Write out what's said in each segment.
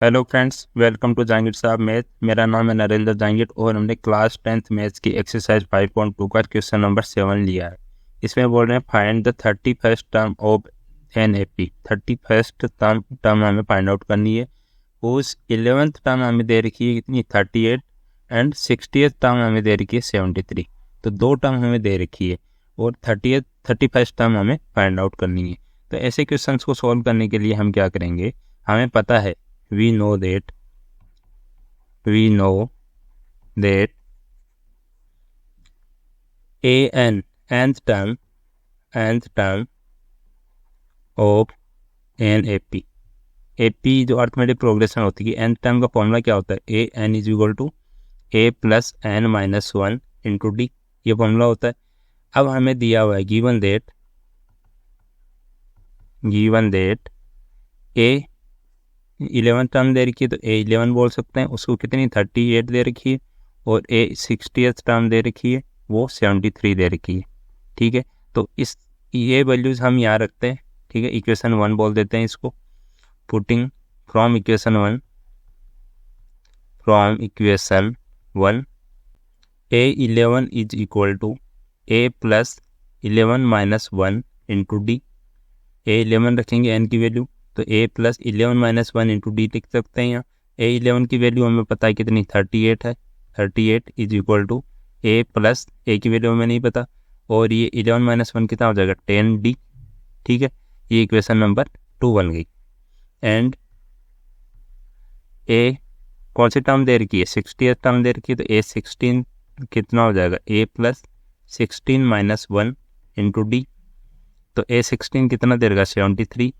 Hello friends, welcome to Jahangir Sahab math. मेरा नाम है नरेंद्र जहांगीर और हमने क्लास 10th मैथ्स की एक्सरसाइज 5.2 का क्वेश्चन नंबर 7 लिया है। इसमें बोल रहे हैं find the 31st term of an AP. 31st term हमें फाइंड आउट करनी है। उस 11th टर्म हमें दे रखी है कितनी 38 एंड 60th टर्म हमें दे रखी है 73। तो दो टर्म हमें दे रखी है और 31st टर्म हमें फाइंड आउट करनी है। तो ऐसे क्वेश्चन को सॉल्व करने के लिए हम क्या करेंगे, हमें पता है we know that nth term of an AP जो अर्थमेटिक प्रोग्रेशन होती है, nth टर्म का फॉर्मूला क्या होता है, an is equal to a plus n minus 1 into d, ये फॉर्मूला होता है। अब हमें दिया हुआ है गिवन दैट a 11 टर्म दे रखी है, तो A11 बोल सकते हैं। उसको कितनी 38 दे रखी है और A60th टर्म दे रखी है, वो 73 दे रखी है। ठीक है, तो ये वैल्यूज़ हम यहाँ रखते हैं। ठीक है, इक्वेशन 1 बोल देते हैं इसको। Putting from equation 1 A11 is equal to A plus 11 minus 1 into d. A11 रखेंगे n की वैल्यू, तो a plus 11 minus 1 into d लिख सकते हैं यहाँ। A11 की वैल्यू हमें पता है कितनी 38 है। 38 is equal to a plus a की वैल्यू हमें नहीं पता, और ये 11 माइनस 1 कितना हो जाएगा 10d। ठीक है, ये इक्वेशन नंबर 2 बन गई। एंड a कौन सी टर्म दे रखी है, 60th टर्म दे रखी है, तो A16 कितना हो जाएगा a plus 16 minus 1 into d. तो A16 कितना दे रखा 73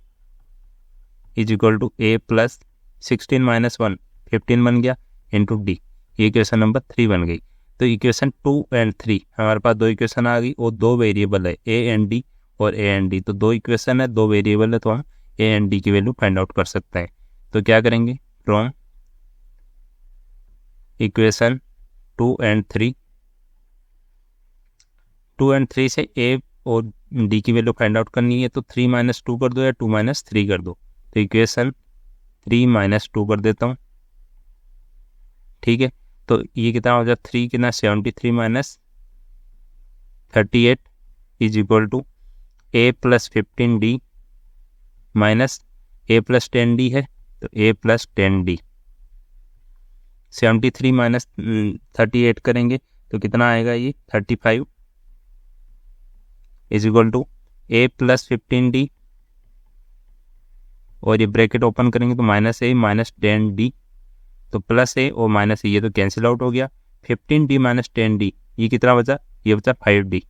is equal to a plus 16 minus 1 15 बन गया इंटू डी। ये इक्वेशन नंबर 3 बन गई। तो इक्वेशन 2 एंड 3 हमारे पास दो इक्वेशन आ गई और दो वेरिएबल है a एंड d और a एंड d। तो दो इक्वेशन है, दो वेरिएबल है, तो हम a एंड d की वैल्यू फाइंड आउट कर सकते हैं। तो क्या करेंगे, फ्रॉम इक्वेशन 2 एंड 3 से a और d की वैल्यू फाइंड आउट करनी है। तो 3 माइनस 2 कर दो या 2 माइनस 3 कर दो, तो इक्वेशन 3 माइनस 2 कर देता हूँ। ठीक है, तो ये कितना हो जाए 3 कितना 73 माइनस 38 is equal to a plus 15d minus a plus 10d है, तो a प्लस 10d। 73 माइनस 38 करेंगे तो कितना आएगा, ये 35 is equal to a plus 15d, और ये ब्रैकेट ओपन करेंगे तो माइनस a माइनस 10d, तो प्लस a और माइनस ये तो कैंसिल आउट हो गया। 15d माइनस 10d, ये कितना बचा, ये बचा 5d।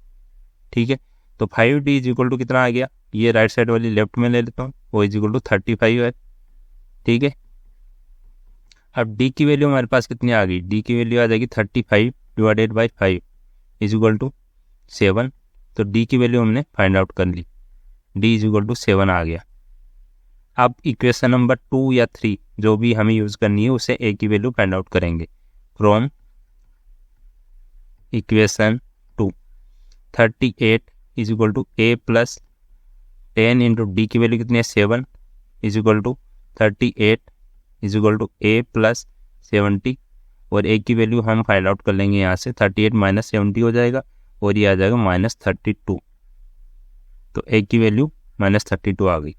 ठीक है, तो 5d इज इक्वल टू कितना आ गया, ये राइट साइड वाली लेफ्ट में ले लेता हूँ, वो इज इक्वल टू 35 है। ठीक है, अब d की वैल्यू हमारे पास कितनी आ गई, d की वैल्यू आ जाएगी 35 divided by 5 is equal to 7। तो d की वैल्यू हमने फाइंड आउट कर ली, d इज इक्वल टू 7 आ गया। अब इक्वेशन नंबर 2 या 3 जो भी हमें यूज़ करनी है उसे a की वैल्यू फाइंड आउट करेंगे। From equation 2 38 is equal to a plus 10 into d की वैल्यू कितनी है 7 is equal to 38 is equal to a plus 70, और a की वैल्यू हम फाइंड आउट कर लेंगे यहाँ से। 38 माइनस 70 हो जाएगा और ये आ जाएगा माइनस 32। तो a की वैल्यू माइनस 32 आ गई।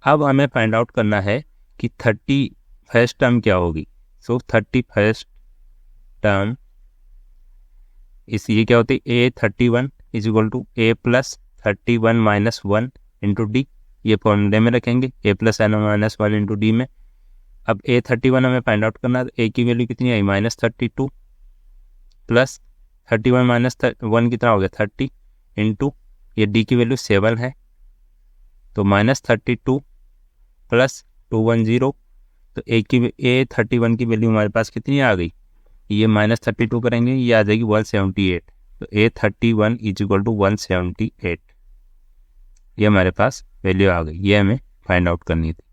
अब हमें फाइंड आउट करना है कि 31st टर्म क्या होगी। सो 31st टर्म ये क्या होती है, A31 is equal to a plus 31 minus 1 into d. ये फॉर्मूले में रखेंगे a plus n minus 1 into d में। अब A31 हमें फाइंड आउट करना है, a की वैल्यू कितनी आई माइनस 32 प्लस 31 माइनस 1 कितना हो गया 30 इंटू ये d की वैल्यू 7 है, तो माइनस 32 प्लस 210। तो A31 की वैल्यू हमारे पास कितनी आ गई, ये माइनस 32 करेंगे, ये आ जाएगी 178। तो A31 इज इक्वल टू 178, ये हमारे पास वैल्यू आ गई। ये हमें फाइंड आउट करनी थी,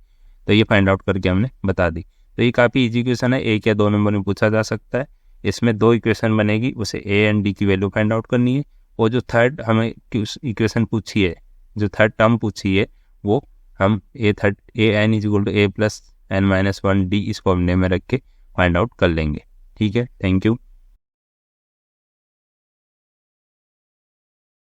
तो ये फाइंड आउट करके हमने बता दी। तो ये काफ़ी इजी क्वेश्चन है, एक या दो नंबर में पूछा जा सकता है। इसमें दो इक्वेशन बनेगी, उसे a एंड d की वैल्यू फाइंड आउट करनी है, और जो थर्ड हमें इक्वेशन पूछी है, जो थर्ड टर्म पूछी है, वो हम a n is equal to a plus n-1 d इस फॉर्मूले में रख के फाइंड आउट कर लेंगे। ठीक है, थैंक यू।